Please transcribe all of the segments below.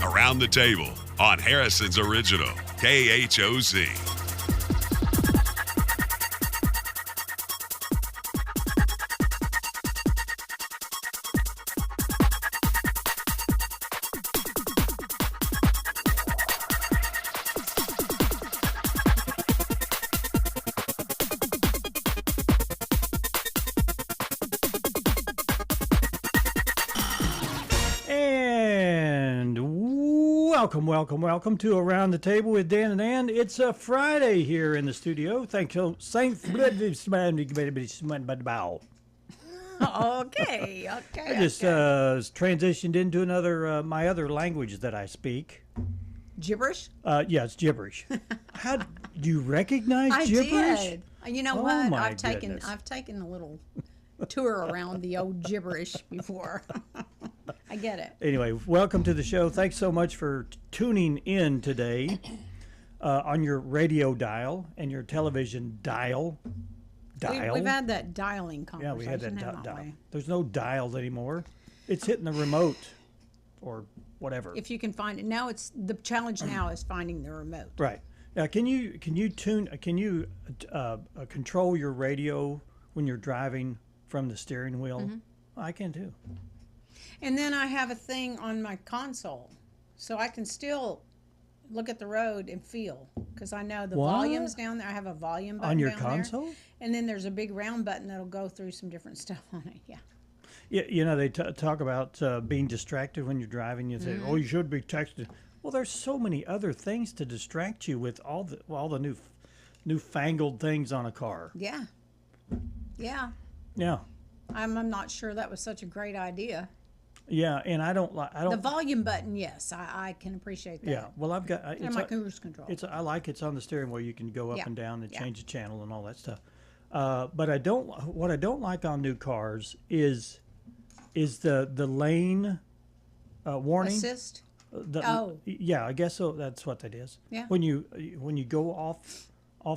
Around the Table on Harrison's Original, KHOZ. Welcome to Around the Table with Dan and Ann. It's a Friday here in the studio. Thank you. Okay. I just transitioned into another my other language that I speak. Gibberish? Yeah, it's gibberish. How do you recognize gibberish? I did. You know what? My I've taken a little tour around the old gibberish before. I get it. Anyway, welcome to the show. Thanks so much for tuning in today on your radio dial and your television dial. We've had that dialing conversation. Yeah, we had that dial. There's no dials anymore. It's hitting the remote or whatever. If you can find it. Now it's the challenge now is finding the remote. Right. Now, can you control your radio when you're driving from the steering wheel? Mm-hmm. I can too. And then I have a thing on my console, so I can still look at the road and feel, because I know the volume's down there. I have a volume button on your down console, there, and then there's a big round button that'll go through some different stuff on it. Yeah. Yeah, you know they talk about being distracted when you're driving. You say, "Oh, you should be texting." Well, there's so many other things to distract you with all the newfangled things on a car. Yeah. Yeah. Yeah. I'm not sure that was such a great idea. Yeah, and I don't the volume button. Yes, I can appreciate that. Yeah, well, I've got and my cruise control. I like it's on the steering wheel. You can go up and down and change the channel and all that stuff. But what I don't like on new cars is the lane warning Assist. Yeah, I guess so. That's what that is. Yeah. When you go off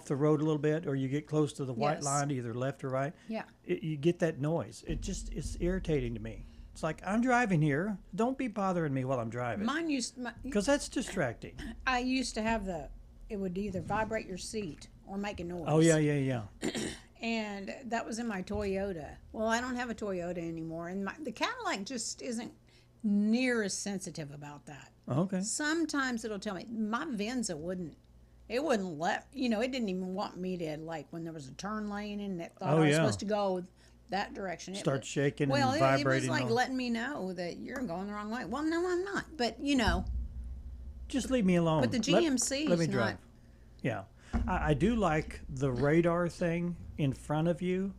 the road a little bit, or you get close to the white line, either left or right. Yeah. You get that noise. It's irritating to me. It's like, I'm driving here. Don't be bothering me while I'm driving. Mine because that's distracting. I used to have it would either vibrate your seat or make a noise. Oh yeah. And that was in my Toyota. Well, I don't have a Toyota anymore, and the Cadillac just isn't near as sensitive about that. Okay. Sometimes it'll tell me. My Venza wouldn't. It wouldn't let, it didn't even want me to, like, when there was a turn lane and it thought I was supposed to go that direction. Start shaking and vibrating. Well, it was like letting me know that you're going the wrong way. Well, no, I'm not. But, just leave me alone. But the GMC let me drive. Yeah. I do like the radar thing in front of you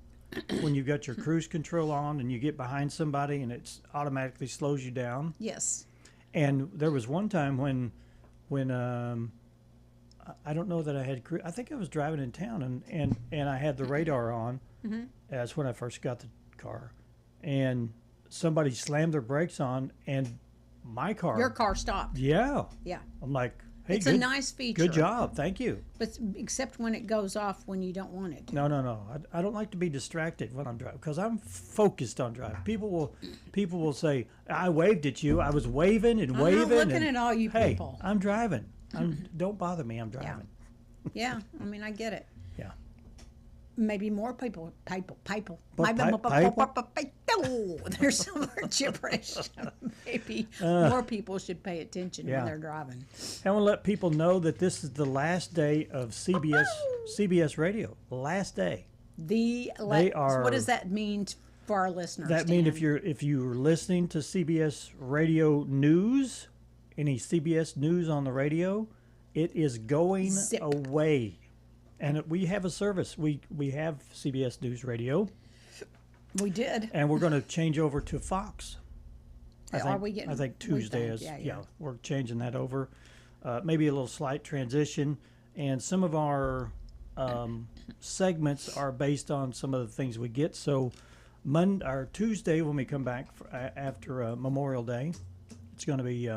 when you've got your cruise control on and you get behind somebody and it automatically slows you down. Yes. And there was one time when I don't know that I had I think I was driving in town and I had the radar on. Mm-hmm. That's when I first got the car, and somebody slammed their brakes on, and your car stopped. Yeah. I'm like, hey, it's a nice feature. Good job, thank you. But except when it goes off when you don't want it to. No. I don't like to be distracted when I'm driving because I'm focused on driving. People will say, I waved at you. I was waving and waving. I'm not looking at all you people. I'm driving. Don't bother me. I'm driving. Yeah. I mean, I get it. Yeah. Maybe more people. There's some more gibberish. Maybe more people should pay attention when they're driving. I want to let people know that this is the last day of CBS Radio. Last day. What does that mean for our listeners? That means if you're listening to CBS Radio News, any CBS News on the radio, it is going away. And we have a service. We have CBS News Radio. We did. And we're going to change over to Fox. I think Tuesday is. Yeah, we're changing that over. Maybe a little slight transition. And some of our segments are based on some of the things we get. So Tuesday when we come back after Memorial Day, it's going to be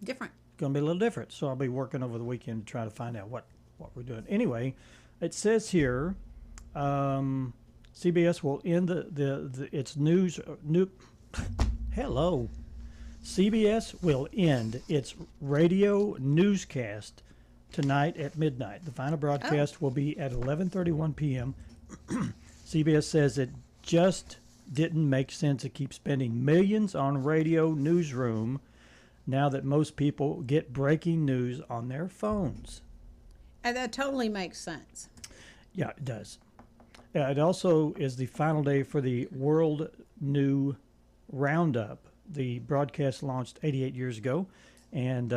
different. It's going to be a little different. So I'll be working over the weekend to try to find out what we're doing. Anyway, it says here, CBS will end its news. Hello. CBS will end its radio newscast tonight at midnight. The final broadcast will be at 11:31 p.m. CBS says it just didn't make sense to keep spending millions on radio newsroom now that most people get breaking news on their phones. And that totally makes sense. Yeah, it does. It also is the final day for the World New Roundup. The broadcast launched 88 years ago, and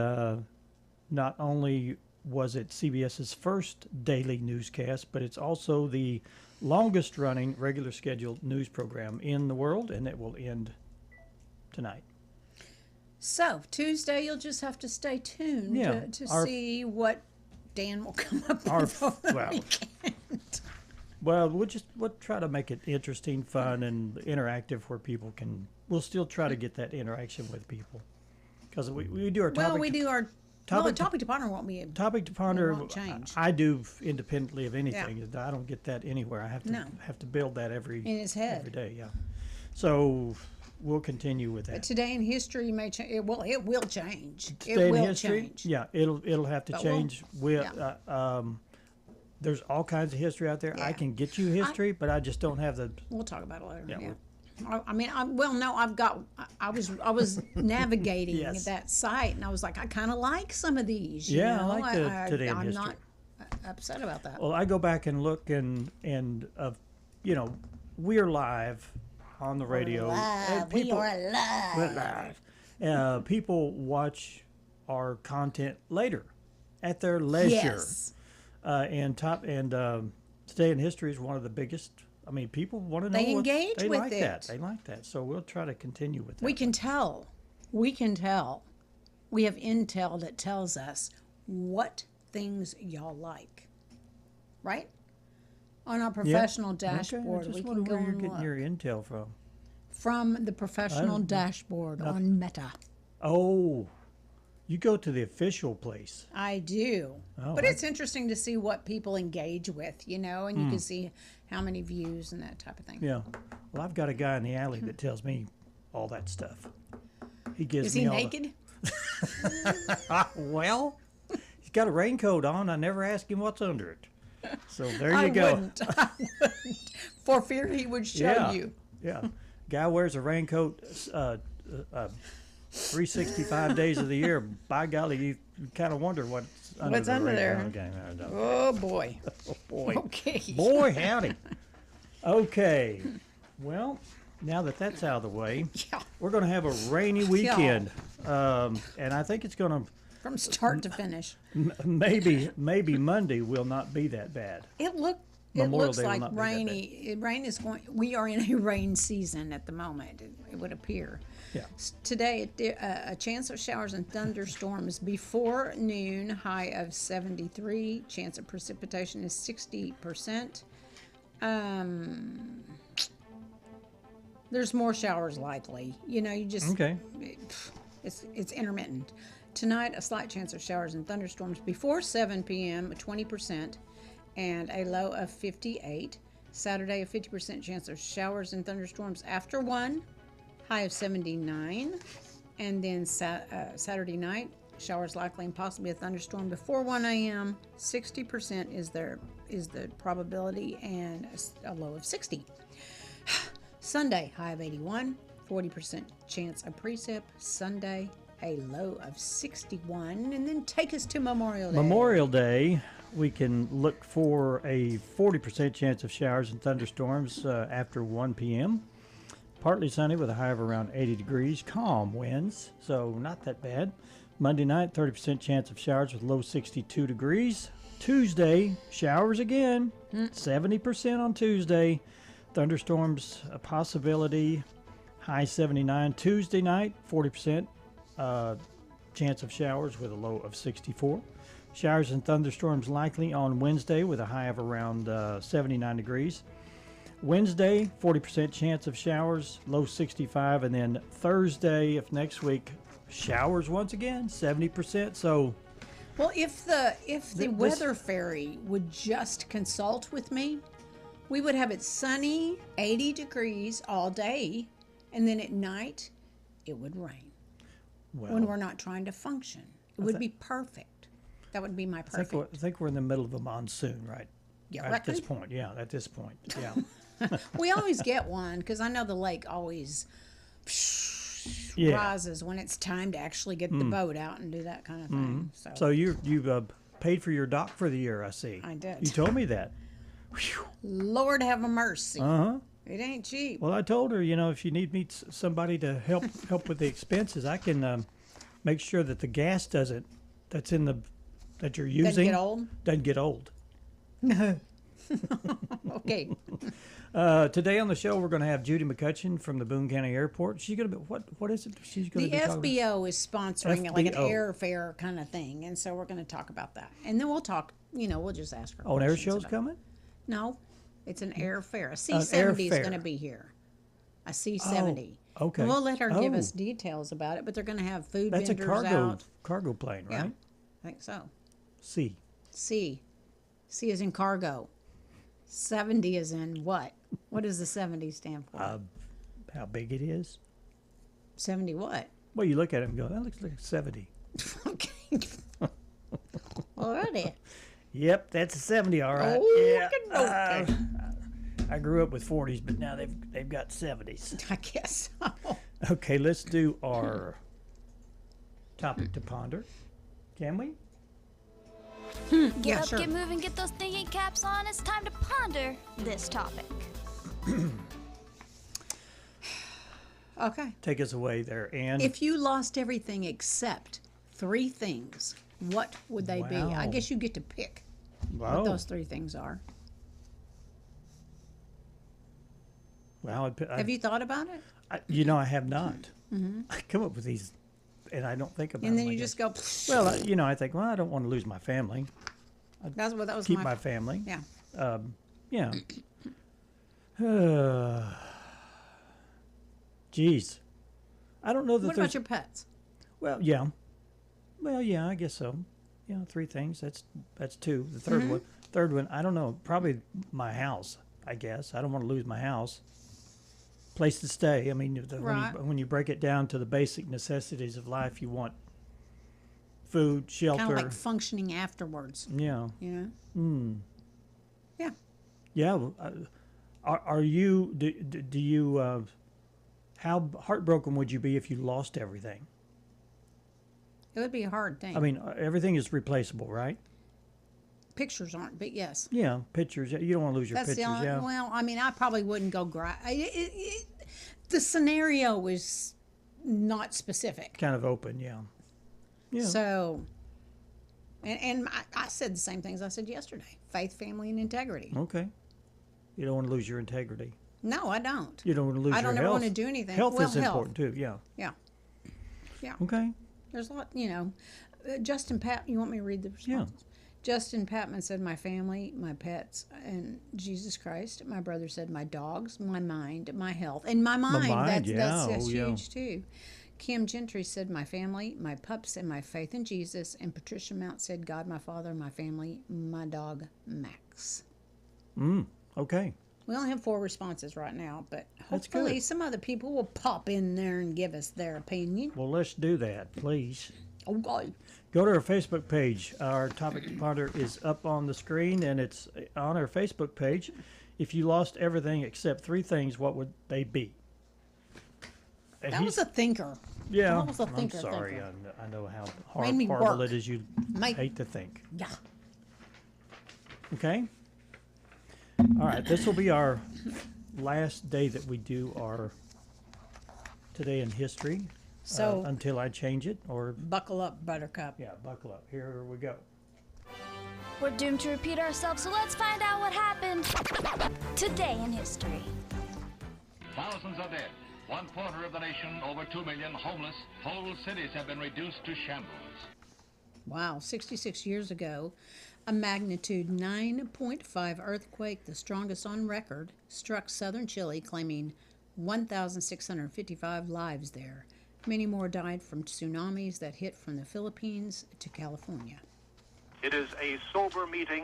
not only was it CBS's first daily newscast, but it's also the longest running regular scheduled news program in the world, and it will end tonight. So Tuesday, you'll just have to stay tuned to see what Dan will come up with over the weekend. Well, we'll try to make it interesting, fun, and interactive where people can. We'll still try to get that interaction with people because we do our topic. Well, we do our topic to ponder won't be topic to ponder. Won't change. I do independently of anything. Yeah. I don't get that anywhere. I have to build that in his head every day. Yeah. So we'll continue with that. But today in history may change. It will change. Today in history, change. Yeah, it'll have to change. There's all kinds of history out there. Yeah. I can get you history, but I just don't have the. We'll talk about it later. Yeah. I was navigating that site, and I was like, I kind of like some of these. I like today in history. I'm not upset about that. Well, I go back and look, and we're live on the radio. We are live. We're live. People watch our content later, at their leisure. Yes. Today in history is one of the biggest. I mean, people want to know. They engage they with like it. That. They like that. So we'll try to continue with that. We can tell. We have intel that tells us what things y'all like, right? On our professional dashboard, we can go where you're and getting look. your intel from. From the professional dashboard on Meta. Oh. You go to the official place. I do. But it's interesting to see what people engage with, and you can see how many views and that type of thing. Yeah. Well, I've got a guy in the alley that tells me all that stuff. He gives Is me he all naked? Well, he's got a raincoat on. I never asked him what's under it. So there you go. I wouldn't. For fear he would show you. Yeah. Guy wears a raincoat 365 days of the year. By golly, you kind of wonder what's under there. Okay. Oh, boy. Oh, boy. Okay. Boy, howdy. Okay. Well, now that that's out of the way, we're going to have a rainy weekend. And I think it's going to... From start to finish. Maybe Monday will not be that bad. It looks like rainy. Rain is going. We are in a rain season at the moment. It would appear. Yeah. Today, a chance of showers and thunderstorms before noon. High of 73. Chance of precipitation is 60%. There's more showers likely. You just okay. It's intermittent. Tonight, a slight chance of showers and thunderstorms before 7 p.m. 20%. And a low of 58. Saturday, a 50% chance of showers and thunderstorms after 1, high of 79. And then Saturday night, showers likely and possibly a thunderstorm before 1 a.m. 60% is the probability, and a low of 60. Sunday, high of 81, 40% chance of precip. Sunday, a low of 61. And then take us to Memorial Day. Memorial Day. We can look for a 40% chance of showers and thunderstorms after 1 p.m. Partly sunny with a high of around 80 degrees. Calm winds, so not that bad. Monday night, 30% chance of showers with low 62 degrees. Tuesday, showers again. 70% on Tuesday. Thunderstorms, a possibility. High 79. Tuesday night, 40% chance of showers with a low of 64. Showers and thunderstorms likely on Wednesday with a high of around 79 degrees. Wednesday, 40% chance of showers, low 65. And then Thursday of next week, showers once again, 70%. So, well, if the weather fairy would just consult with me, we would have it sunny, 80 degrees all day, and then at night, it would rain. when we're not trying to function. It would be perfect. That would be my perfect. I think we're in the middle of a monsoon, right? Yeah, at this point. Yeah, at this point. Yeah. We always get one because I know the lake always rises when it's time to actually get the boat out and do that kind of thing. So you've paid for your dock for the year, I see. I did. You told me that. Whew. Lord have a mercy. Uh-huh. It ain't cheap. Well, I told her, if you need me somebody to help with the expenses, I can make sure that the gas that you're using doesn't get old. Okay. Today on the show, we're going to have Judy McCutcheon from the Boone County Airport. She's going to be what is it? She's going to be FBO is sponsoring it, like an airfare kind of thing, and so we're going to talk about that, and then we'll talk. We'll just ask her. Oh, an air show's coming? No, it's an airfare. A C-70 is going to be here. A C-70. Oh, okay. And we'll let her give us details about it, but they're going to have food vendors out. That's a cargo plane, right? Yeah, I think so. C. C is in cargo. 70 is in what? What does the 70 stand for? How big it is? 70 what? Well, you look at it and go, that looks like a 70. Okay. Alrighty. Yep, that's a 70, all right. Oh, yeah. I grew up with 40s, but now they've got 70s. I guess so. Okay, let's do our topic to ponder. Can we? Get up, get moving, get those thinking caps on. It's time to ponder this topic. Okay. Take us away there, Ann. If you lost everything except 3 things, what would they be? I guess you get to pick what those 3 things are. Well, have you thought about it? I have not. I come up with these, and I don't think about them. And then you just go. Well, I think, I don't want to lose my family. That was keep my family. Yeah. Yeah. Geez, I don't know that. What about your pets? Well, yeah. I guess so. 3 things. That's 2. The third one, I don't know. Probably my house. I guess I don't want to lose my house. Place to stay. I mean, when you break it down to the basic necessities of life, you want food, shelter. Kind of like functioning afterwards. Yeah. Yeah. Yeah. Yeah. Are you? Do you? How heartbroken would you be if you lost everything? It would be a hard thing. I mean, everything is replaceable, right? Pictures aren't, but yes. Yeah, pictures. You don't want to lose your pictures. Well, I mean, I probably wouldn't go. The scenario was not specific. Kind of open, yeah. So, and I said the same things I said yesterday: faith, family, and integrity. Okay. You don't want to lose your integrity. No, I don't. You don't want to lose your health. I don't ever want to do anything. Health is important too. Yeah. Yeah. Yeah. Okay. There's a lot, Justin Pat. You want me to read the responses? Yeah. Justin Patman said, my family, my pets, and Jesus Christ. My brother said, my dogs, my mind, my health. And my mind. That's huge, too. Kim Gentry said, my family, my pups, and my faith in Jesus. And Patricia Mount said, God, my father, my family, my dog, Max. Okay. We only have 4 responses right now, but hopefully some other people will pop in there and give us their opinion. Well, let's do that, please. Okay. Go to our Facebook page. Our topic to ponder is up on the screen, and it's on our Facebook page. If you lost everything except 3 things, what would they be? And that was a thinker. Yeah, that was a thinker. I'm sorry. Thinker. I know how horrible it is. You hate to think. Yeah. Okay. All right. This will be our last day that we do our Today in History. So until I change it, or buckle up, Buttercup. Yeah, buckle up. Here we go. We're doomed to repeat ourselves, so let's find out what happened today in history. Thousands are dead. 1/4 of the nation, over 2 million homeless. Whole cities have been reduced to shambles. Wow, 66 years ago, a magnitude 9.5 earthquake, the strongest on record, struck southern Chile, claiming 1,655 lives there. Many more died from tsunamis that hit from the Philippines to California. It is a sober meeting,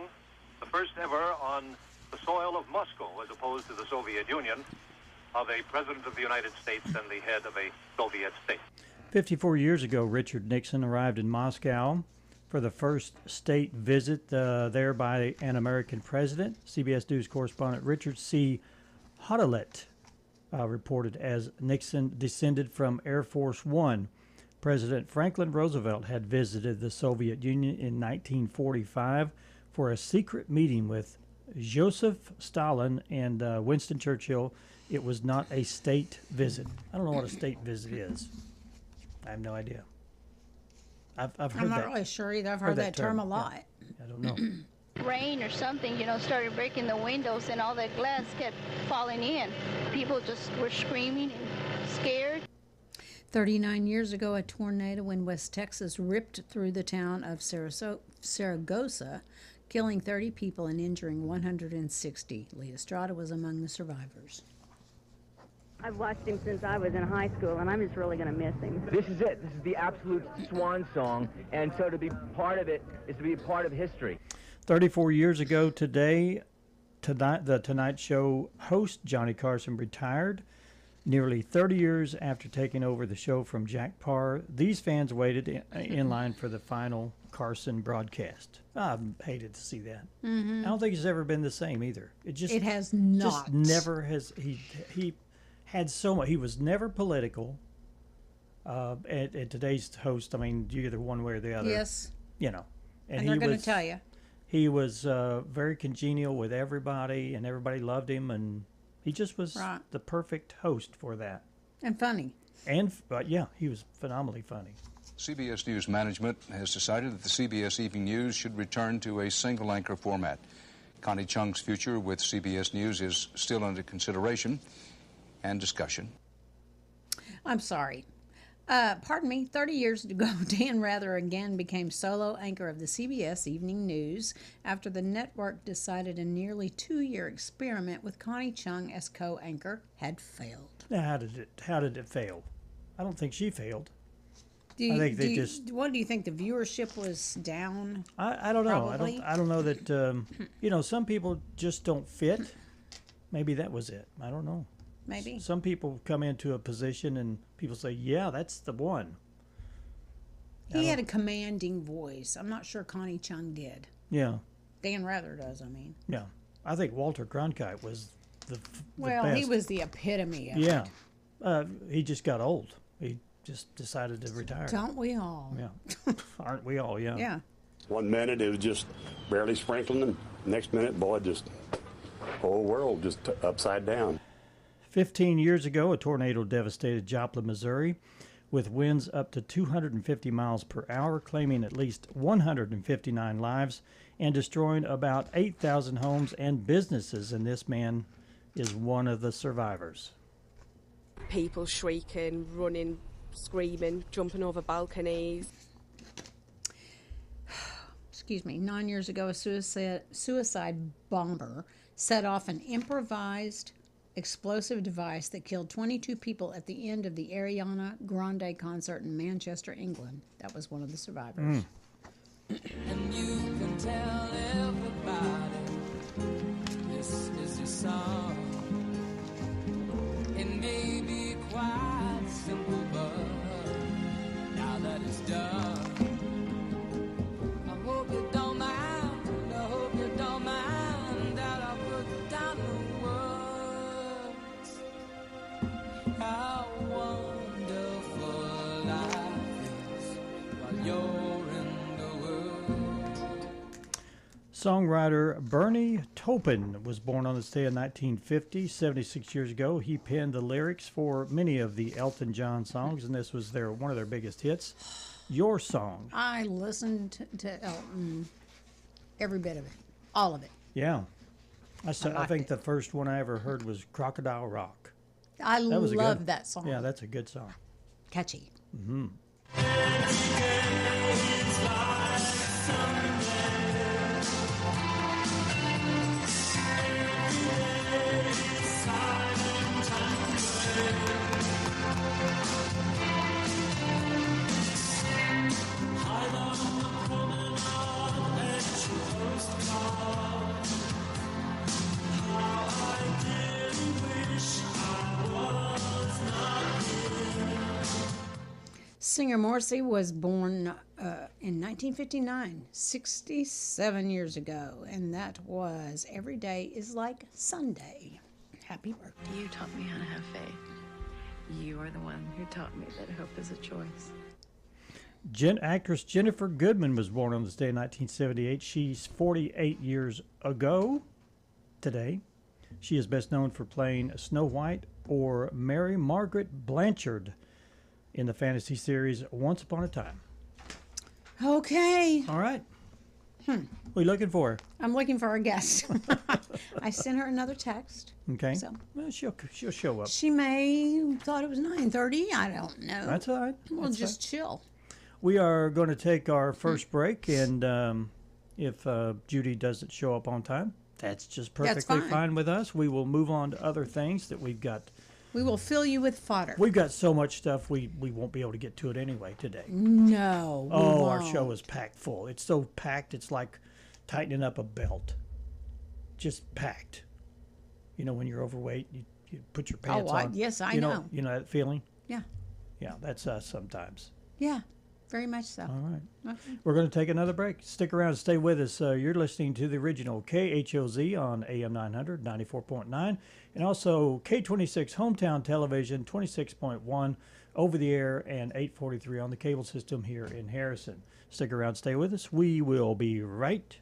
the first ever on the soil of Moscow, as opposed to the Soviet Union, of a president of the United States and the head of a Soviet state. 54 years ago, Richard Nixon arrived in Moscow for the first state visit there by an American president. CBS News correspondent Richard C. Hodelet reported as Nixon descended from Air Force One. President Franklin Roosevelt had visited the Soviet Union in 1945 for a secret meeting with Joseph Stalin and Winston Churchill. It was not a state visit. I don't know what a state visit is. I have no idea. I've heard that. I'm not really sure either. I've heard that term a lot. Yeah. I don't know. Rain or something, started breaking the windows and all that glass kept falling in. People just were screaming and scared. 39 years ago, a tornado in West Texas ripped through the town of Saragossa, killing 30 people and injuring 160. Lee Estrada was among the survivors. I've watched him since I was in high school, and I'm just really going to miss him. This is it. This is the absolute swan song, and so to be part of it is to be a part of history. 34 years ago today, the Tonight Show host, Johnny Carson, retired. Nearly 30 years after taking over the show from Jack Parr, these fans waited in line for the final Carson broadcast. I've hated to see that. Mm-hmm. I don't think it's ever been the same either. It has not. Just never has. He had so much. He was never political. And today's host, I mean, either one way or the other. Yes. You know. And they're going to tell you. He was very congenial with everybody, and everybody loved him, and he just was the perfect host for that. And funny. And yeah, he was phenomenally funny. CBS News management has decided that the CBS Evening News should return to a single anchor format. Connie Chung's future with CBS News is still under consideration and discussion. I'm sorry. Pardon me, 30 years ago, Dan Rather again became solo anchor of the CBS Evening News after the network decided a nearly 2-year experiment with Connie Chung as co-anchor had failed. Now, how did it fail? I don't think she failed. What do you think, the viewership was down? I don't know. Probably? I don't know that. Some people just don't fit. Maybe that was it. I don't know. Maybe. Some people come into a position and people say, yeah, that's the one. He had a commanding voice. I'm not sure Connie Chung did. Yeah. Dan Rather does, I mean. Yeah. I think Walter Cronkite was the best. He was the epitome of it. Yeah. He just got old. He just decided to retire. Don't we all? Yeah. Aren't we all? Yeah. Yeah. 1 minute it was just barely sprinkling, and next minute, boy, just whole world just upside down. 15 years ago, a tornado devastated Joplin, Missouri, with winds up to 250 miles per hour, claiming at least 159 lives and destroying about 8,000 homes and businesses. And this man is one of the survivors. People shrieking, running, screaming, jumping over balconies. Excuse me. 9 years ago, a suicide bomber set off an improvised explosive device that killed 22 people at the end of the Ariana Grande concert in Manchester, England. That was one of the survivors. And you can tell everybody this is your song. It may be quite simple, but now that it's done, I hope you don't mind. I hope you don't mind that I put down the words. How wonderful life is while you're in the world. Songwriter Bernie Taupin was born on this day in 1950, 76 years ago. He penned the lyrics for many of the Elton John songs, and this was one of their biggest hits, Your Song. I listened to Elton, every bit of it, all of it. Yeah. I think the first one I ever heard was Crocodile Rock. I love that song. Yeah, that's a good song. Catchy. Mm-hmm. singer Morrissey was born in 1959, 67 years ago, and that was Every Day is Like Sunday. Happy birthday. You taught me how to have faith. You are the one who taught me that hope is a choice. Actress Jennifer Goodman was born on this day in 1978. She's 48 years ago today. She is best known for playing Snow White or Mary Margaret Blanchard in the fantasy series Once Upon a Time. Okay. All right. What are you looking for? I'm looking for a guest. I sent her another text. Okay. So well, she'll show up. She may thought it was 9:30. I don't know. That's all right. We'll just chill. We are going to take our first break, and if Judy doesn't show up on time, that's just perfectly fine with us. We will move on to other things that we've got. We will fill you with fodder. We've got so much stuff we won't be able to get to it anyway today. No. Our show is packed full. It's so packed, it's like tightening up a belt. Just packed. You know, when you're overweight, you put your pants on. Yes, I know. You know that feeling? Yeah. Yeah, that's us sometimes. Yeah, very much so. All right. Okay. We're going to take another break. Stick around and stay with us. You're listening to the original KHOZ on AM 900, 94.9, and also K26 Hometown Television, 26.1 over the air, and 843 on the cable system here in Harrison. Stick around, stay with us. We will be right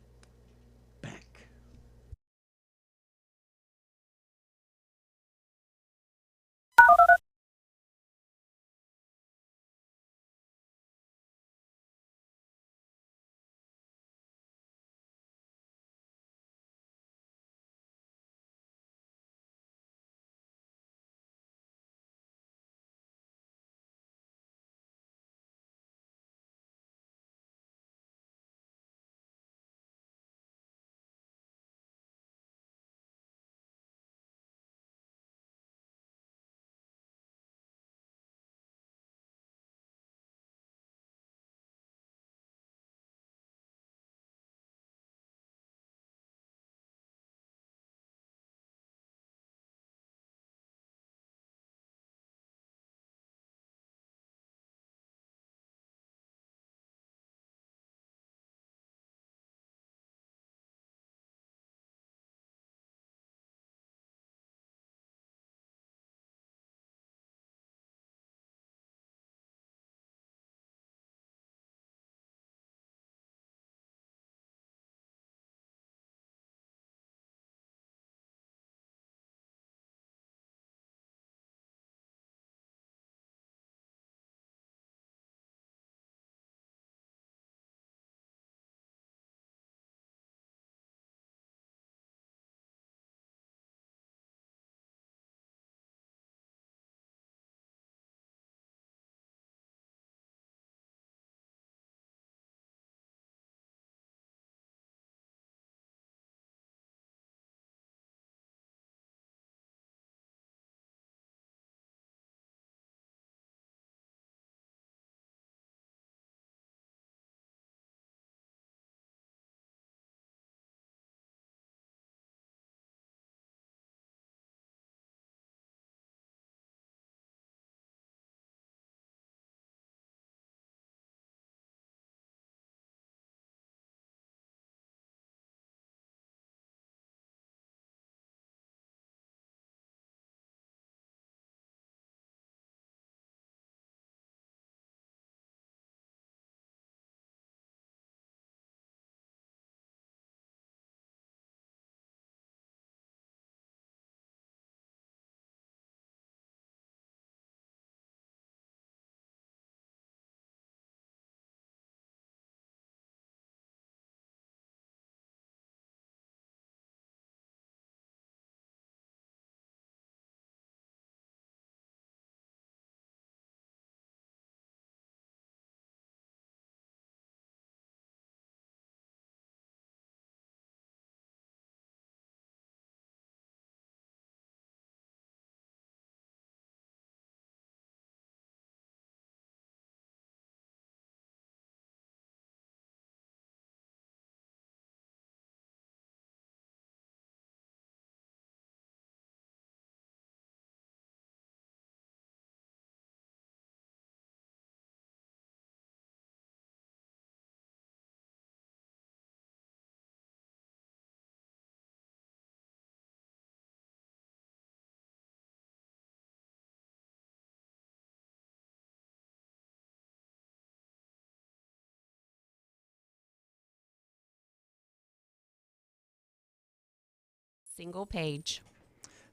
single page.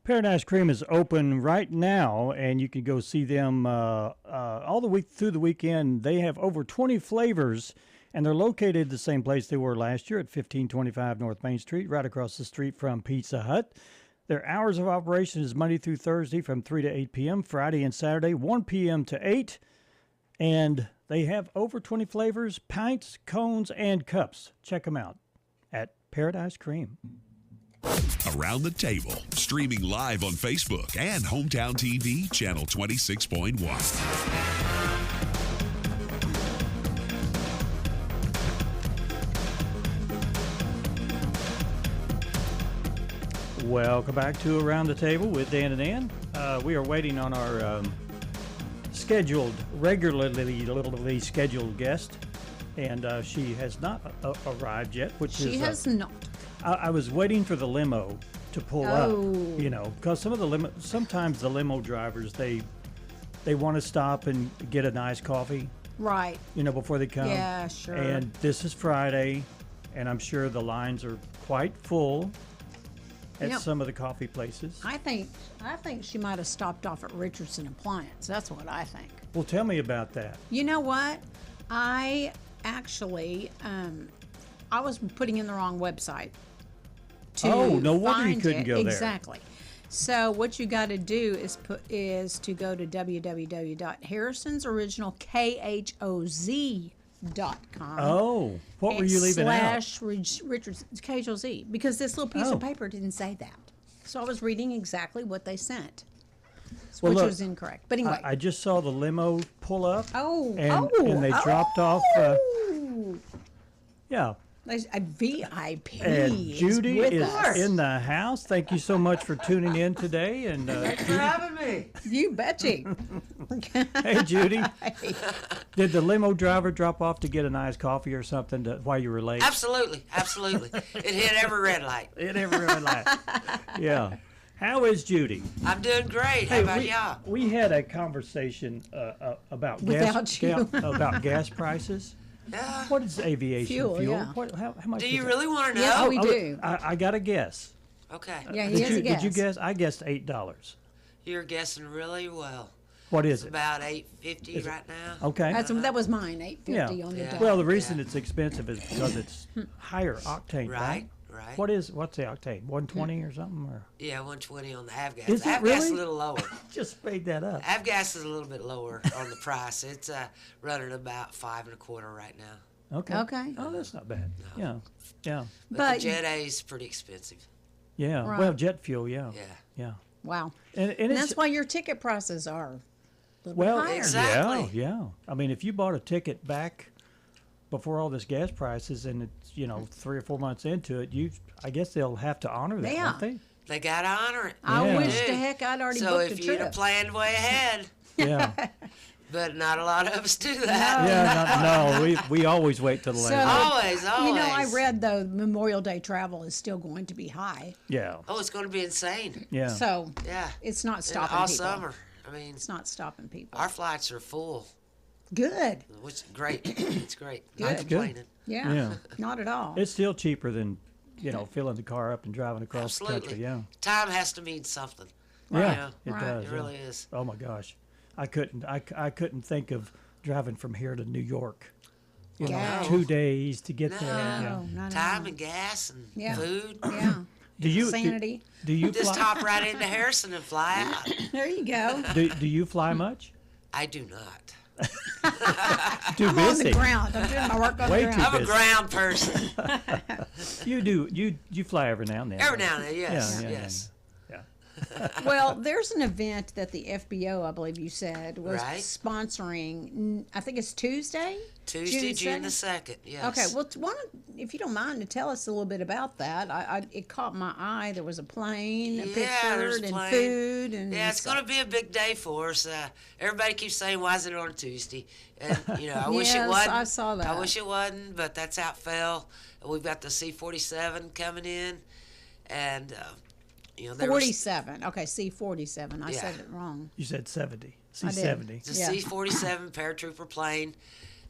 Paradise Cream is open right now, and you can go see them all the week through the weekend. They have over 20 flavors, and they're located the same place they were last year at 1525 North Main Street, right across the street from Pizza Hut. Their hours of operation is Monday through Thursday from 3 to 8 p.m., Friday and Saturday 1 p.m. to 8, and they have over 20 flavors, pints, cones, and cups. Check them out at Paradise Cream. Around the Table, streaming live on Facebook and Hometown TV, channel 26.1. Welcome back to Around the Table with Dan and Ann. We are waiting on our regularly scheduled guest, and she has not arrived yet. She has not. I was waiting for the limo to pull up, because sometimes the limo drivers they want to stop and get a nice coffee, right? Before they come. Yeah, sure. And this is Friday, and I'm sure the lines are quite full at some of the coffee places. I think she might have stopped off at Richardson Appliance. That's what I think. Well, tell me about that. You know what? I actually I was putting in the wrong website. No wonder you couldn't go there. Exactly. So what you got to do is to go to www.harrisonsoriginalkhoz.com. Oh, what were you leaving out? /Richardson KHOZ, because this little piece of paper didn't say that. So I was reading exactly what they sent, which was incorrect. But anyway, I just saw the limo pull up. And they dropped off. Yeah. A VIP. And Judy is in the house. Thank you so much for tuning in today. And thanks for having me. You betcha. Hey, Judy. Did the limo driver drop off to get a nice coffee or something while you were late? Absolutely. It hit every red light. Yeah. How is Judy? I'm doing great. How about y'all? We had a conversation about about gas prices. Yeah. What is aviation fuel? Yeah. How much? Do you really want to know? Yes, we do. I got a guess. Okay. Yeah, he has a guess. Did you guess? I guessed $8. You're guessing really well. What is it's it? About $8.50 right now. Okay. That was mine. $8.50 on the dollar. Well, the reason it's expensive is because it's higher octane. Right. What's the octane? 120 or something? Or? Yeah, 120 on the avgas. Is the it avgas really? is a little lower. Just made that up. Avgas is a little bit lower on the price. It's running about $5.25 right now. Okay. Oh, that's not bad. No. Yeah. But the Jet A is pretty expensive. Yeah. Right. Well, jet fuel. Yeah. Wow. And that's why your ticket prices are a little bit higher. Exactly. Yeah. I mean, if you bought a ticket back before all this gas prices, and it's 3 or 4 months into it, I guess they'll have to honor that, won't they? They got to honor it. I wish the heck I'd already booked a trip. So if you'd have planned way ahead. Yeah. But not a lot of us do that. No, we always wait till the last. Always. I read though Memorial Day travel is still going to be high. Yeah. Oh, it's going to be insane. Yeah. So it's not stopping all people. summer. I mean, it's not stopping people. Our flights are full. Good. Which is great. It's great. Good. Not complaining. Yeah. Not at all. It's still cheaper than filling the car up and driving across the country. Yeah. Time has to mean something. Yeah, it does. It really is. Oh my gosh. I couldn't think of driving from here to New York. 2 days to get there. No, time and gas and food. Yeah. Insanity. Do you just hop right into Harrison and fly out? There you go. Do you fly much? I do not. Too busy. I'm on the ground. I'm doing my work on the ground. I'm a ground person. You do. You fly every now and then. Every now and then, yes. Yes. Well, there's an event that the FBO, I believe you said, was sponsoring. I think it's Tuesday. June the 2nd. Yes. Okay. Well, if you don't mind, to tell us a little bit about that. It caught my eye. There was a plane, pictured, and food, and it's going to be a big day for us. Everybody keeps saying, "Why is it on a Tuesday?" And I wish it wasn't. I saw that. I wish it wasn't, but that's how it fell. We've got the C-47 coming in, and. 47. Okay, C-47. I said it wrong. You said 70. C-70. It's a C-47 paratrooper plane,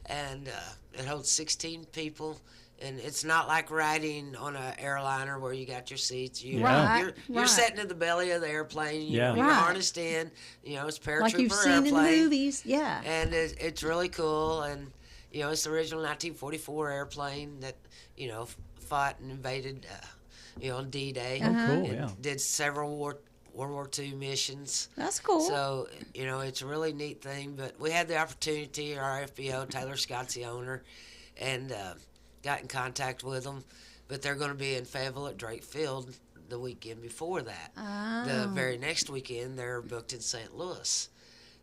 and it holds 16 people. And it's not like riding on an airliner where you got your seats. Right. You're sitting in the belly of the airplane. You're Right. harnessed in. It's paratrooper like you've seen airplane. in the movies. Yeah. And it's really cool. And it's the original 1944 airplane that fought and invaded on D-Day. Oh, cool! And did several World War II missions. That's cool. So it's a really neat thing. But we had the opportunity. Our FBO, Taylor Scott's the owner, and got in contact with them, but they're going to be in Fayetteville at Drake Field the weekend before that. The very next weekend, they're booked in St. Louis.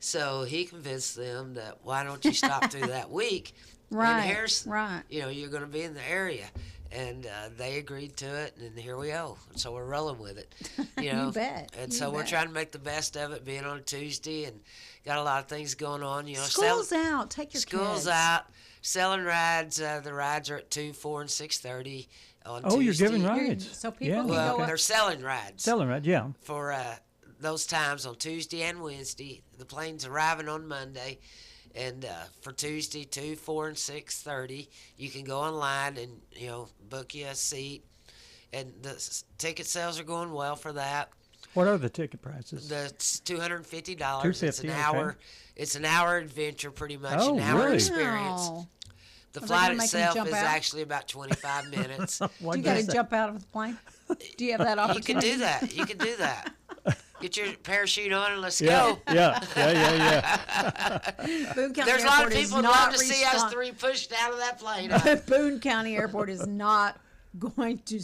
So he convinced them that why don't you stop through that week in Harrison? Right. You're going to be in the area. And they agreed to it, and here we go. And so we're rolling with it. You bet. And so we're trying to make the best of it, being on a Tuesday, and got a lot of things going on. School's out. Take your School's kids. out. Selling rides. The rides are at 2, 4, and 6:30 on Tuesday. Oh, you're giving rides. So people can Well, go up. they're selling rides. Selling rides, yeah. For those times on Tuesday and Wednesday. The plane's arriving on Monday. And for Tuesday, 2, 4, and 6:30, you can go online and, book you a seat. And the ticket sales are going well for that. What are the ticket prices? That's $250. $250, It's an hour. okay. It's an hour adventure, pretty much. Oh, an hour really? experience. Wow. The Are they flight gonna make 'em itself jump is out? actually about 25 minutes. Do you got to jump out of the plane? Do you have that You opportunity? can do that. You can do that. Get your parachute on and let's Yeah, go. yeah. Boone County There's a lot of Airport is people who'd not love to see us three pushed out of that plane. Boone County Airport is not going to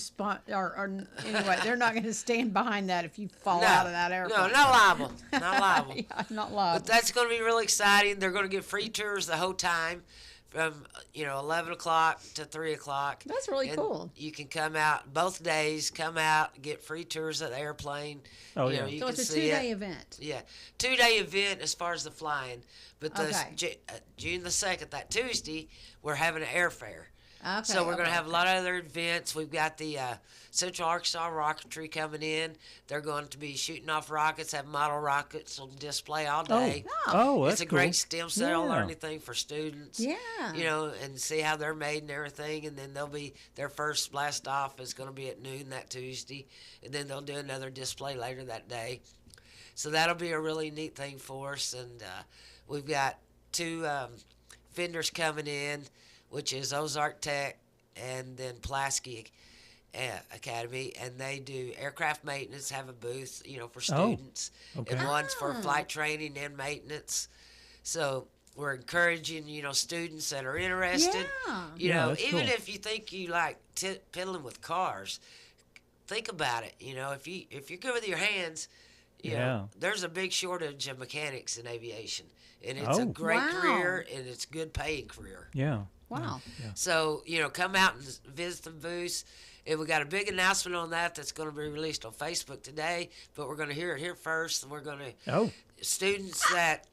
or anyway, they're not going to stand behind that if you fall out of that airplane. No, not liable. Not liable. Yeah, not liable. But that's going to be really exciting. They're going to get free tours the whole time from 11 o'clock to 3 o'clock. That's really cool. You can come out both days, come out, get free tours of the airplane. Oh, yeah. You So can it's a see 2-day it. event. Yeah, 2-day event as far as the flying. But Okay. June the 2nd, that Tuesday, we're having an airfare. Okay. So we're going to okay. have a lot of other events. We've got the Central Arkansas Rocketry coming in. They're going to be shooting off rockets, have model rockets on display all day. Oh, that's It's a cool. great STEM cell Yeah. learning thing for students. Yeah. And see how they're made and everything. And then their first blast off is going to be at noon that Tuesday. And then they'll do another display later that day. So that'll be a really neat thing for us. And we've got 2 vendors coming in, which is Ozark Tech and then Pulaski Academy, and they do aircraft maintenance, have a booth, for students, okay. and one's for flight training and maintenance. So we're encouraging, students that are interested. Yeah. that's Even cool. if you think you like piddling with cars, think about it. If you're good with your hands, there's a big shortage of mechanics in aviation, and it's a great Wow. career and it's a good paying career. Yeah. Wow. So, come out and visit the booths. And we got a big announcement on that's going to be released on Facebook today, but we're going to hear it here first. And we're going to, students that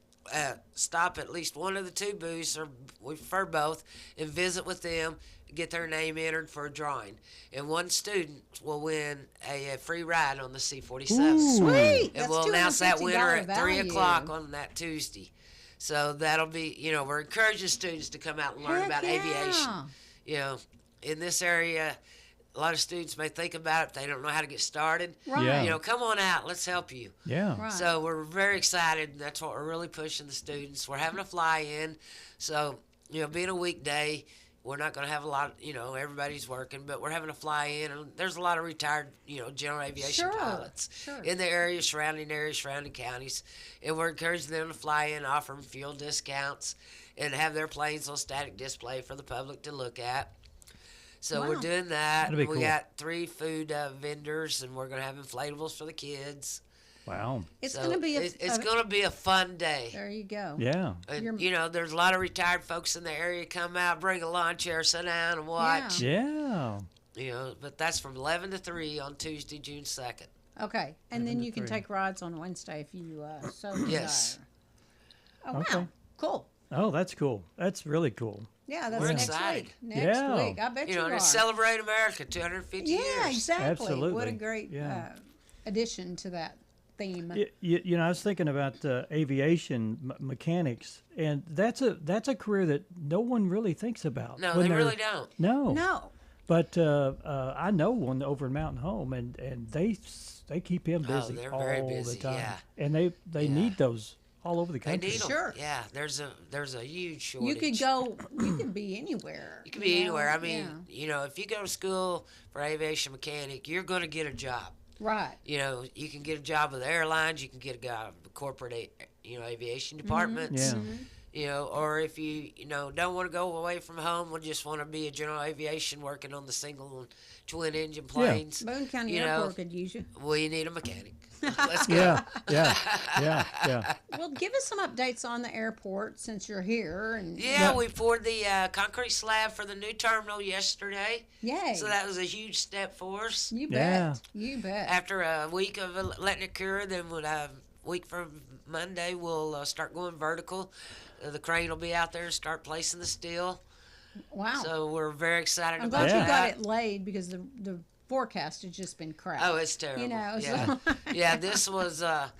stop at least one of the 2 booths, or we prefer both, and visit with them, get their name entered for a drawing. And one student will win a free ride on the C-47. Sweet. And we'll announce that winner at 3 o'clock on that Tuesday. So that'll be, we're encouraging students to come out and learn about aviation. In this area, a lot of students may think about it, but they don't know how to get started. Right. Yeah. Come on out, let's help you. Yeah. Right. So we're very excited, and that's what we're really pushing the students. We're having a fly-in, so, being a weekday, we're not going to have a lot, everybody's working, but we're having a fly-in, and there's a lot of retired, general aviation pilots in the area, surrounding counties, and we're encouraging them to fly in, offer them fuel discounts, and have their planes on static display for the public to look at. So we're doing that. That'd be We cool. got 3 food vendors, and we're going to have inflatables for the kids. Wow. It's So going to be it's going to be a fun day. There you go. Yeah. And, there's a lot of retired folks in the area. Come out, bring a lawn chair, sit down and watch. Yeah. But that's from 11 to 3 on Tuesday, June 2nd. Okay. And then you can take rides on Wednesday if you so desire. Yes. Oh, wow. Okay. Cool. Oh, that's cool. That's really cool. Yeah, that's We're next excited. week. Next Yeah. week. I bet you To are. celebrate America, 250 years. Yeah, exactly. Absolutely. What a great Yeah. addition to that theme. You know, I was thinking about aviation mechanics, and that's a career that no one really thinks about. No, they really don't. No. But I know one over in Mountain Home, and they keep him busy they're all very busy, the time. yeah. And they need those all over the country. They need them. Sure. Yeah, there's a huge shortage. You could be anywhere. You can be anywhere. I mean, you know, if you go to school for aviation mechanic, you're going to get a job. Right. You know, you can get a job with the airlines. You can get a job with the corporate, aviation departments. Yeah. You know, or if you don't want to go away from home, or just want to be a general aviation working on the single and twin engine planes. Boone County Airport could use you. We need a mechanic. Let's go. Yeah. Well, give us some updates on the airport since you're here. And we poured the concrete slab for the new terminal yesterday. Yay! So that was a huge step for us. You bet. You bet. After a week of letting it cure, then a week from Monday we'll start going vertical. The crane will be out there and start placing the steel. Wow! So we're very excited I'm about glad that. you got it laid because the forecast has just been crap. Oh, it's terrible. You know. Yeah. Yeah. This was, I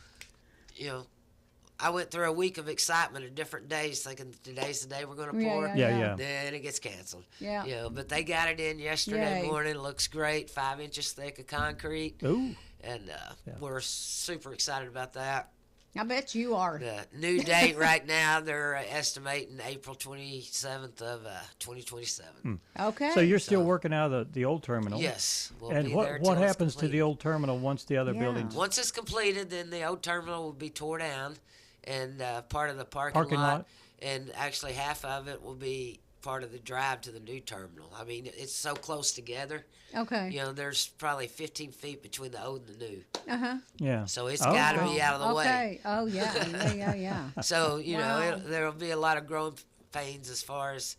went through a week of excitement of different days, thinking today's the day we're going to pour. Yeah. Then it gets canceled. Yeah. But they got it in yesterday morning. It looks great. 5 inches thick of concrete. Ooh. And we're super excited about that. I bet you are. The new date right now, they're estimating April 27th of 2027. Okay. So you're still working out of the old terminal? Yes. We'll and be there till what it's happens to the old terminal once the other buildings? Once it's completed, then the old terminal will be tore down, and part of the parking lot, and actually half of it will be part of the drive to the new terminal. I mean, it's so close together. Okay. There's probably 15 feet between the old and the new. Uh-huh. Yeah. So it's got to be out of the way. Okay. Oh, yeah. So, there'll be a lot of growing pains as far as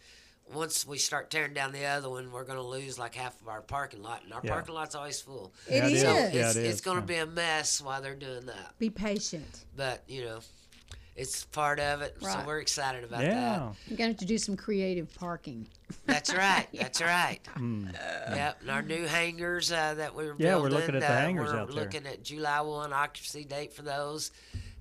once we start tearing down the other one, we're going to lose like half of our parking lot, and our parking lot's always full. It is. So it's going to be a mess while they're doing that. Be patient. But, it's part of it, so we're excited about that. You're going to have to do some creative parking. That's right. That's right. Yep. And our new hangars that we were building. Yeah, we're looking at the hangars out there. We're looking at July 1 occupancy date for those.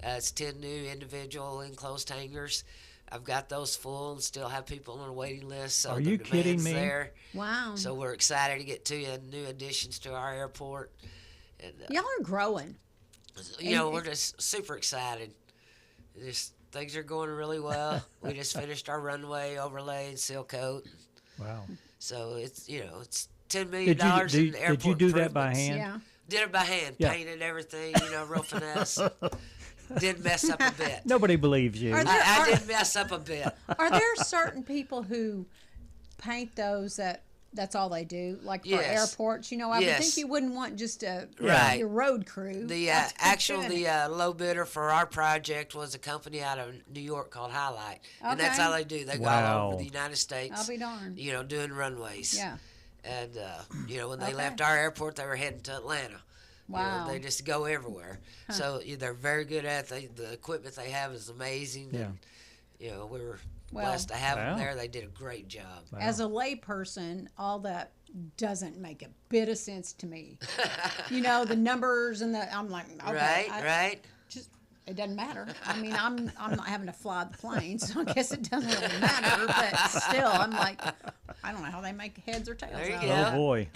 It's 10 new individual enclosed hangars. I've got those full and still have people on a waiting list. So are you kidding me? There. Wow. So we're excited to get 2 new additions to our airport. And, y'all are growing. We're just super excited. Things are going really well. We just finished our runway overlay and seal coat. Wow. So it's $10 million in airport Did you do that by hand? Yeah. Did it by hand. Yeah. Painted everything, real finesse. Did mess up a bit. Nobody believes you. I did mess up a bit. Are there certain people who paint those that's all they do, like for airports? I would think you wouldn't want just your road crew. The low bidder for our project was a company out of New York called Highlight, and that's all they do. They go all over the United States. I'll be darned. Doing runways. Yeah. And when they left our airport, they were heading to Atlanta. Wow. They just go everywhere. Huh. So they're very good at it. The equipment they have is amazing. Yeah. And, we were blessed to have them there. They did a great job. Wow. As a layperson, all that doesn't make a bit of sense to me. The numbers and I'm like, okay. Right. It doesn't matter. I mean, I'm not having to fly the plane, so I guess it doesn't really matter. But still, I'm like, I don't know how they make heads or tails out of it. Oh boy!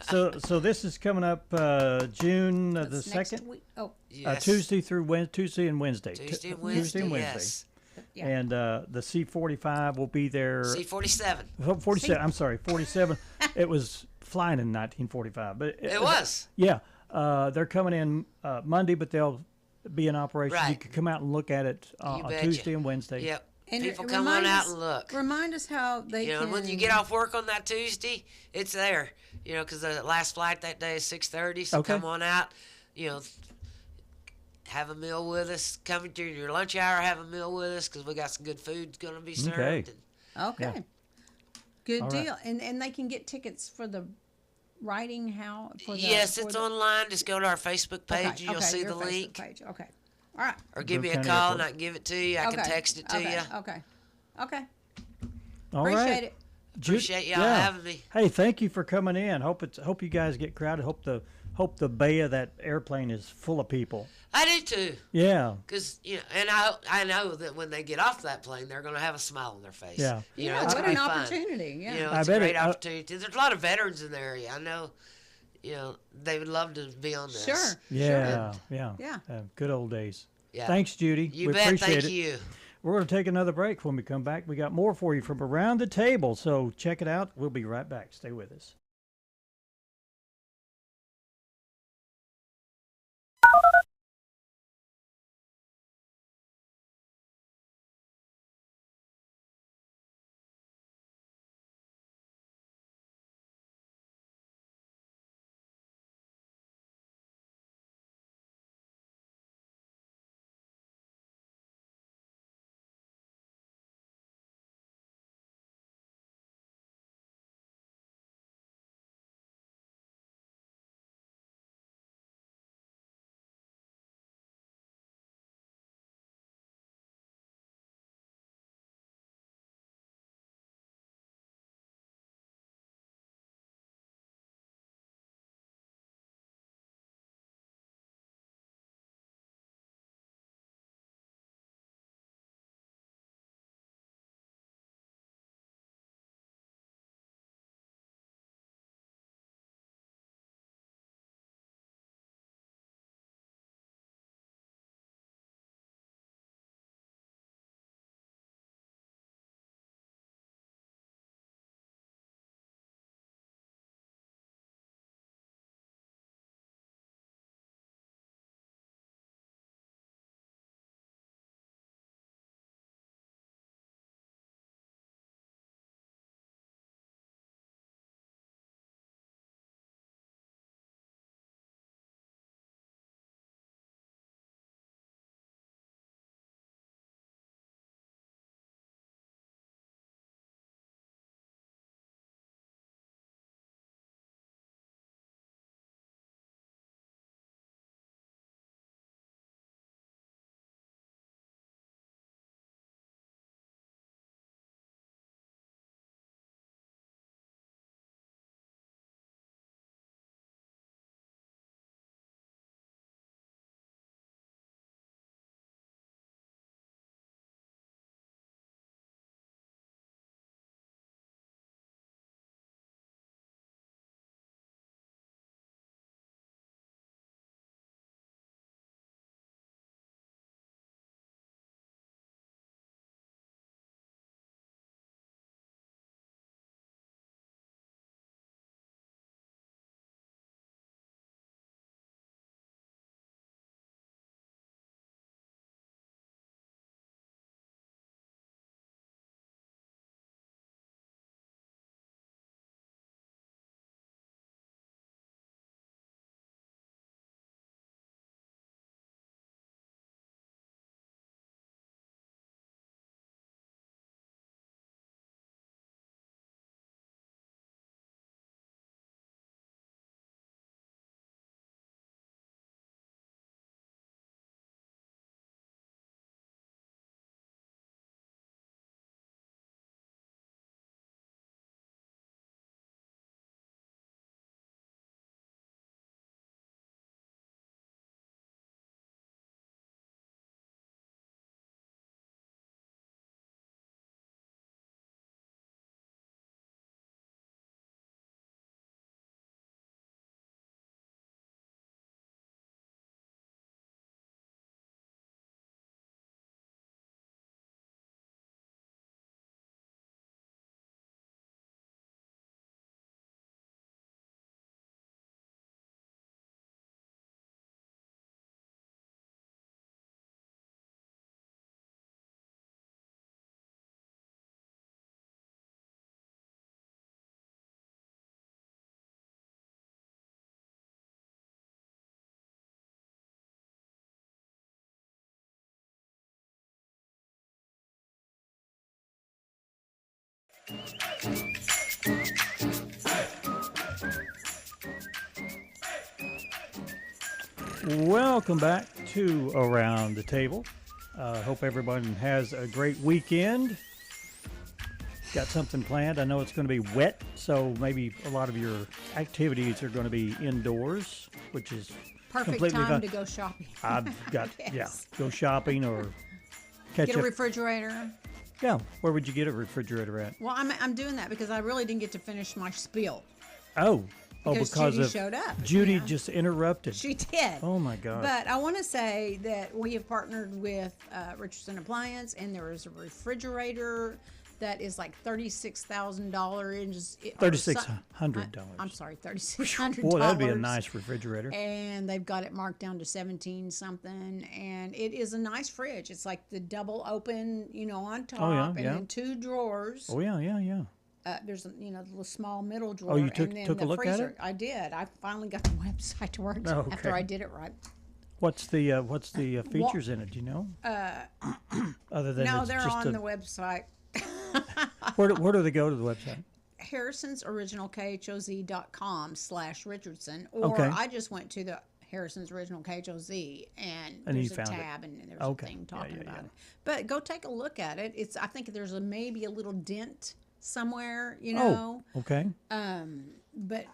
So this is coming up June the 2nd. Oh, yes. Tuesday and Wednesday. Tuesday and Wednesday. Yes. Yeah. And the C-45 will be there. C-47. 47. I'm sorry, 47. It was flying in 1945, but it was. Yeah. They're coming in Monday, but they'll be in operation. Right. You can come out and look at it on Tuesday and Wednesday. Yep. And people come on out and look. Remind us how they can. When you get off work on that Tuesday, it's there. Because the last flight that day is 6:30. So come on out. Have a meal with us. Come into your lunch hour, have a meal with us because we got some good food going to be served. Okay. Yeah. Good deal. Right. And they can get tickets for the writing yes, it's online. Just go to our Facebook page and you'll see the link. Page. Okay. All right. Or give me a call and I can give it to you. I can text it to you. Okay. All Appreciate it. Appreciate y'all having me. Hey, thank you for coming in. Hope you guys get crowded. Hope the hope the bay of that airplane is full of people. I do too. Yeah. Because and I know that when they get off that plane, they're going to have a smile on their face. Yeah. It's what an opportunity. Yeah. Yeah. It's a great opportunity. There's a lot of veterans in the area. I know. They would love to be on this. Sure. Yeah. Sure. Yeah. Good old days. Yeah. Thanks, Judy. You we bet. appreciate Thank it. you. We're going to take another break. When we come back, we got more for you from around the table. So check it out. We'll be right back. Stay with us. Welcome back to Around the Table. Hope everyone has a great weekend. got something planned? I know it's going to be wet, so maybe a lot of your activities are going to be indoors, which is perfect completely time fine. to go shopping. I've got Yes. go shopping or catch Get a up. refrigerator. Yeah, where would you get a refrigerator at? Well, I'm doing that because I really didn't get to finish my spiel. Because Judy of showed up. Judy just interrupted. She did. Oh my God! But I want to say that we have partnered with Richardson Appliance, and there is a refrigerator that is like $36,000. $3,600. I'm sorry, $3,600. Boy, that'd be a nice refrigerator. And they've got it marked down to 17 something, and it is a nice fridge. It's like the double open, on top, and then 2 drawers. Oh yeah. There's a the little small middle drawer. Oh, you and then took the a look freezer. at it? I did. I finally got the website to work after I did it right. What's the features in it? Do you know? Other than no, it's they're just on the website. Where do they go to the website? harrisonsoriginalkhoz.com/Richardson, or I just went to the Harrison's Original KHOZ, and there's a tab and there's a thing talking about it. But go take a look at it. I think there's maybe a little dent somewhere, Oh, okay. But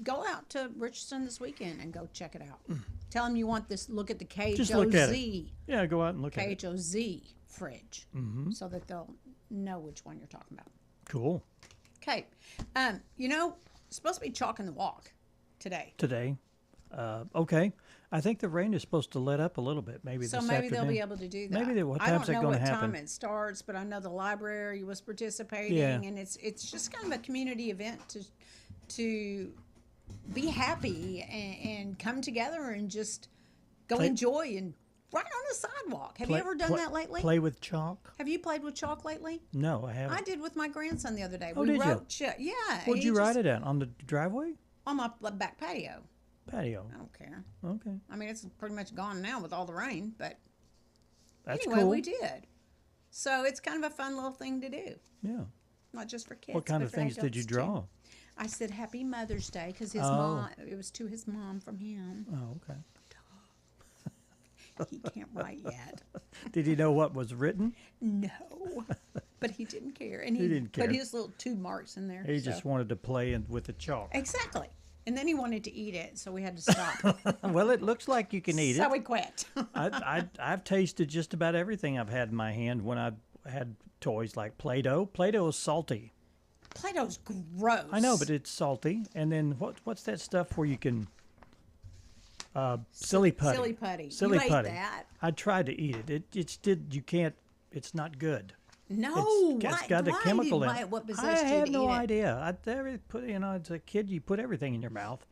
go out to Richardson this weekend and go check it out. Tell them you want this. Look at the KHOZ. Just look at it. Yeah, go out and look at it. KHOZ fridge, so that they'll know which one you're talking about. Cool. Okay, it's supposed to be chalk in the walk today. Okay. I think the rain is supposed to let up a little bit. Maybe so this maybe afternoon. they'll be able to do that. Maybe what time's it going to happen? I don't know what time it starts, but I know the library was participating, and it's just kind of a community event to be happy and come together and just go enjoy and right on the sidewalk. Have you ever done that lately? Play with chalk? Have you played with chalk lately? No, I haven't. I did with my grandson the other day. Oh, we did wrote you? Yeah. Where'd you write it at? On the driveway? On my back patio. I don't care. Okay. I mean, it's pretty much gone now with all the rain, but that's anyway, cool. we did. So it's kind of a fun little thing to do. Yeah. Not just for kids. What kind but of for things did you adults, draw? too. I said Happy Mother's Day because his mom. It was to his mom from him. Oh, okay. He can't write yet. Did he know what was written? No, but he didn't care, and he didn't care. put his little 2 marks in there. He just wanted to play with the chalk. Exactly. And then he wanted to eat it, so we had to stop. Well, it looks like you can eat it. So we quit. I've tasted just about everything I've had in my hand when I've had toys like Play-Doh. Play-Doh is salty. Play-Doh's gross. I know, but it's salty. And then what's that stuff where you can... silly putty. Silly putty. Silly you putty. Ate that. I tried to eat it. You can't, it's not good. No, it's got a chemical in it. What possessed I you to have no eat it? idea. As a kid, you put everything in your mouth.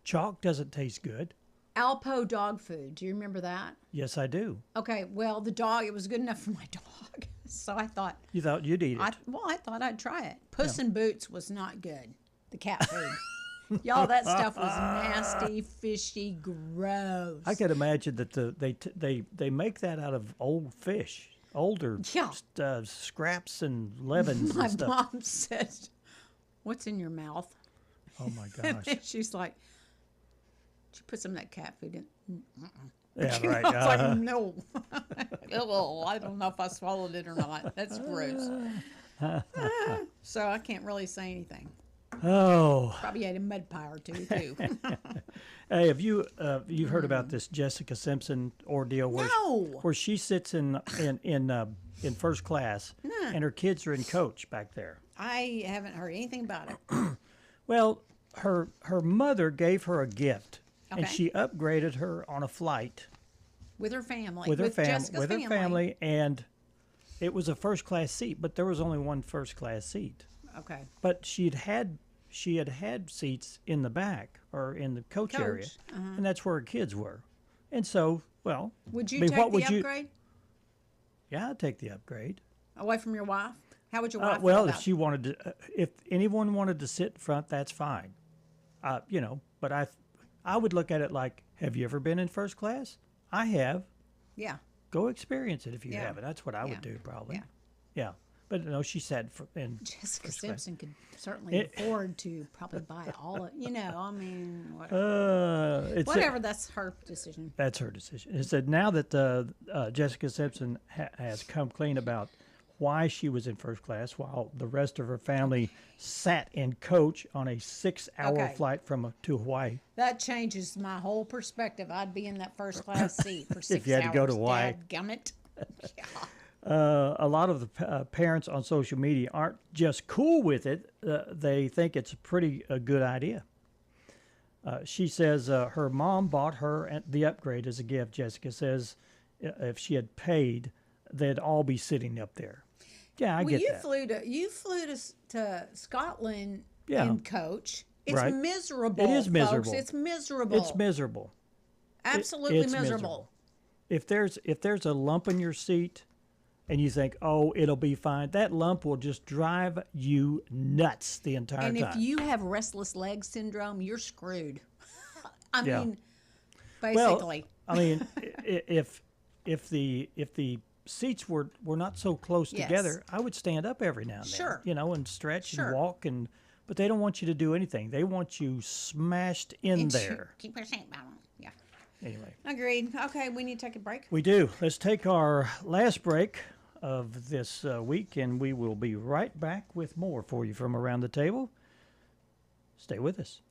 Chalk doesn't taste good. Alpo dog food. Do you remember that? Yes, I do. Okay, well, it was good enough for my dog. So I thought. You thought you'd eat it? I thought I'd try it. Puss in Boots was not good. The cat food. Y'all, that stuff was nasty, fishy, gross. I could imagine that they make that out of old fish, older scraps and leavens My and stuff. mom said, "What's in your mouth?" Oh my And gosh! then she's like, "She put some of that cat food in." Yeah, right. I was like, no. I don't know if I swallowed it or not. That's gross. So I can't really say anything. Oh. Probably ate a mud pie or two, too. Hey, have you you've heard about this Jessica Simpson ordeal where she sits in first class and her kids are in coach back there? I haven't heard anything about it. Well, her mother gave her a gift, Okay. and she upgraded her on a flight With her family. with her Jessica's family, and it was a first class seat, but there was only one first class seat. Okay. But she had had seats in the back or in the coach area, and that's where her kids were. And so, well, would you take the upgrade? Yeah, I'd take the upgrade. Away from your wife? How would your wife feel well, about if she wanted to, if anyone wanted to sit in front, that's fine. But I would look at it like, have you ever been in first class? I have. Yeah. Go experience it if you haven't. That's what I would do probably. Yeah. But no, she said Jessica Simpson could certainly afford to probably buy all of, whatever. Whatever, that's her decision. That's her decision. It said now that Jessica Simpson has come clean about why she was in first class while the rest of her family sat in coach on a 6-hour flight to Hawaii. That changes my whole perspective. I'd be in that first class seat for 6 hours. If you had to go to Hawaii. Dadgummit. Yeah. A lot of the parents on social media aren't just cool with it. They think it's a good idea. She says her mom bought her the upgrade as a gift. Jessica says if she had paid, they'd all be sitting up there. Yeah, I get that. You flew to Scotland in coach. It's miserable. It is miserable. Folks. It's miserable. It's miserable. Absolutely miserable. If there's a lump in your seat, and you think, oh, it'll be fine, that lump will just drive you nuts the entire time. And if you have restless leg syndrome, you're screwed. I mean, basically. Well, I mean, if the seats were not so close together, I would stand up every now and then. Sure. And stretch and walk, but they don't want you to do anything. They want you smashed in there. Keep your seatbelt on. Yeah. Anyway. Agreed. Okay, we need to take a break. We do. Let's take our last break of this week, and we will be right back with more for you from Around the Table. Stay with us.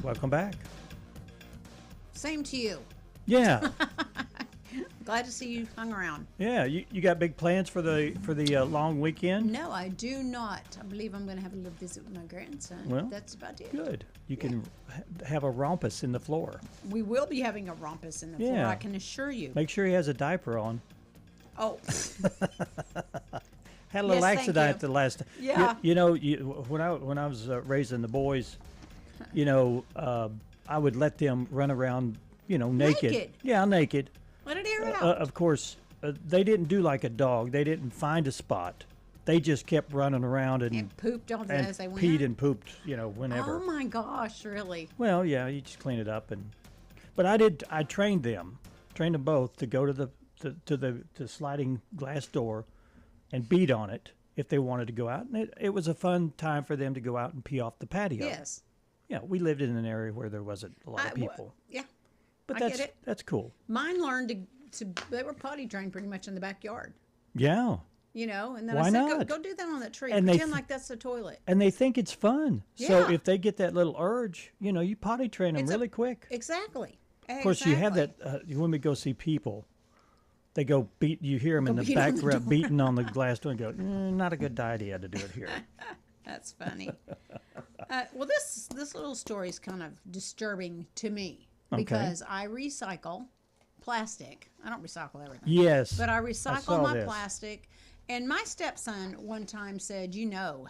welcome back. Same to you. Yeah. Glad to see you hung around. Yeah, you got big plans for the long weekend? No, I do not. I believe I'm going to have a little visit with my grandson. Well, that's about it. Good. You can have a rompus in the floor. We will be having a rompus in the floor, I can assure you. Make sure he has a diaper on. Oh. Had a little accident the last time. Yeah. When I was raising the boys, I would let them run around, naked. Yeah, naked. Let it air out. Of course, they didn't do like a dog. They didn't find a spot. They just kept running around and pooped on as they went. Peed and pooped, whenever. Oh my gosh, really? Well, yeah, you just clean it up but I trained them both to go to the sliding glass door and beat on it if they wanted to go out. And it was a fun time for them to go out and pee off the patio. Yes. Yeah, we lived in an area where there wasn't a lot of people. Yeah. But I get it. That's cool. Mine learned to they were potty trained pretty much in the backyard. Yeah. And then Why I said, not? go do that on that tree. And Pretend like that's the toilet. And they think it's fun. Yeah. So if they get that little urge, you potty train them really quick. Exactly. Of course, you have that when we go see people, they go beat. You hear them in the background beating on the glass door and go, not a good idea to do it here. That's funny. Well, this little story is kind of disturbing to me because I recycle plastic. I don't recycle everything. Yes. But I recycle my plastic. And my stepson one time said,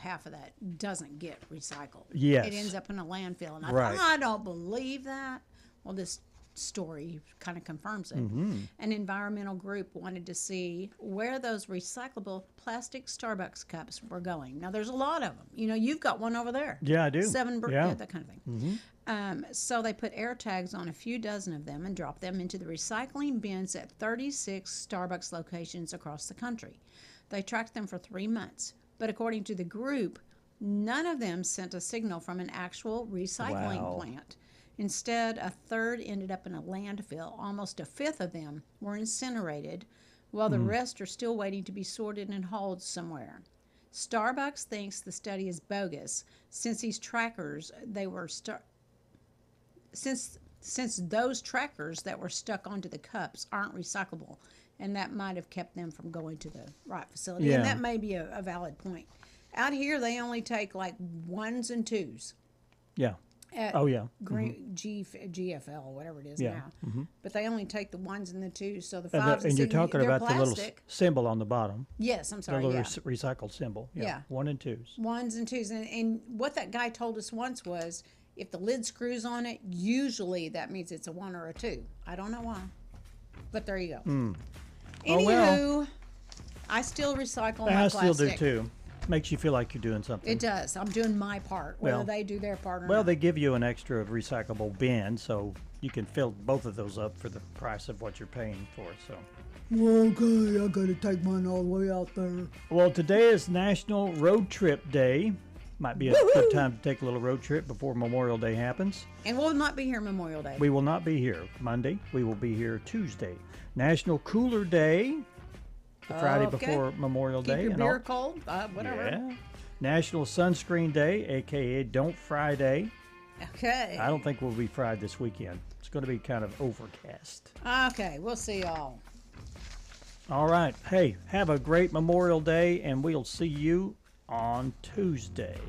half of that doesn't get recycled. Yes. It ends up in a landfill. And I thought, I don't believe that. Well, this story kind of confirms it. Mm-hmm. An environmental group wanted to see where those recyclable plastic Starbucks cups were going. Now, there's a lot of them. You've got one over there. Yeah, I do. that kind of thing. Mm-hmm. So they put air tags on a few dozen of them and dropped them into the recycling bins at 36 Starbucks locations across the country. They tracked them for 3 months. But according to the group, none of them sent a signal from an actual recycling plant. Instead, a third ended up in a landfill. Almost a fifth of them were incinerated, while the rest are still waiting to be sorted and hauled somewhere. Starbucks thinks the study is bogus since these trackers since those trackers that were stuck onto the cups aren't recyclable, and that might have kept them from going to the right facility. Yeah. And that may be a valid point. Out here, they only take like 1s and 2s. Yeah. GFL, whatever it is now. Mm-hmm. But they only take the 1s and the 2s, so the 5s and you're talking about plastic. the little symbol on the bottom. Yes, I'm sorry. The little recycled symbol. Yeah. 1 and 2s. 1s and 2s. And what that guy told us once was if the lid screws on it, usually that means it's a 1 or a 2. I don't know why. But there you go. Anywho, I still recycle my plastic. I still do too. Makes you feel like you're doing something. It does. I'm doing my part, whether they do their part or not. Well, they give you an extra recyclable bin, so you can fill both of those up for the price of what you're paying for. So. Okay, I gotta take mine all the way out there. Well, today is National Road Trip Day. Might be a good time to take a little road trip before Memorial Day happens. And we'll not be here Memorial Day. We will not be here Monday. We will be here Tuesday. National Cooler Day. The Friday before Memorial Day. Keep your beer cold, whatever. Yeah. National Sunscreen Day, a.k.a. Don't Fry Day. Okay. I don't think we'll be fried this weekend. It's going to be kind of overcast. Okay, we'll see y'all. All right. Hey, have a great Memorial Day, and we'll see you on Tuesday.